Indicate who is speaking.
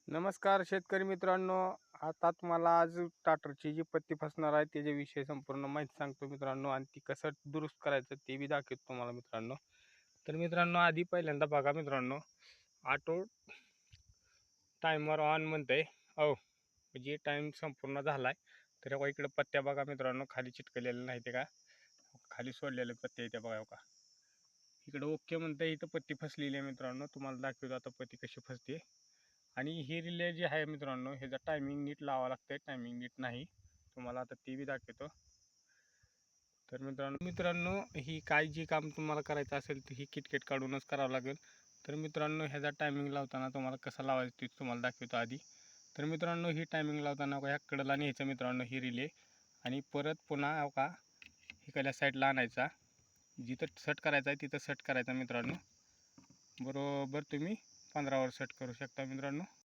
Speaker 1: नमस्कार शेतकरी मित्रांनो. आता तुम्हाला आज स्टार्टरची जी पत्ती फसणार आहे त्याच्याविषयी संपूर्ण माहिती सांगतो मित्रांनो, आणि ती कसं दुरुस्त करायचं ते बी दाखवतो तुम्हाला मित्रांनो. तर मित्रांनो, आधी पहिल्यांदा बघा मित्रांनो, ऑटो टायमर ऑन म्हणते हो, म्हणजे टाईम संपूर्ण झाला आहे. तर बघा इकडे पत्त्या बघा मित्रांनो, खाली चिटकलेल्या नाही ते का, खाली सोडलेले पत्ते इथे बघा का. इकडे ओके म्हणते, इथं पत्ती फसलेली आहे मित्रांनो. तुम्हाला दाखवतो आता पत्ती कशी फसते. आणि ही रिले जी आहे मित्रांनो, ह्याचा टायमिंग नीट लावा लागतंय. टायमिंग नीट नाही, तुम्हाला आता टी व्ही दाखवतो. तर मित्रांनो ही काय जी काम तुम्हाला करायचं असेल तर ही किटकिट काढूनच करावं लागेल. तर मित्रांनो, ह्याचा टायमिंग लावताना तुम्हाला कसं लावायचं ते तुम्हाला दाखवतो आधी. तर मित्रांनो, ही टायमिंग लावताना ह्या कडला न्यायचं मित्रांनो ही रिले, आणि परत पुन्हा का इकडल्या साईडला आणायचा. जिथं सेट करायचा आहे तिथं सेट करायचा मित्रांनो. बरोबर तुम्ही 15वर सेट करू शकता मित्रांनो.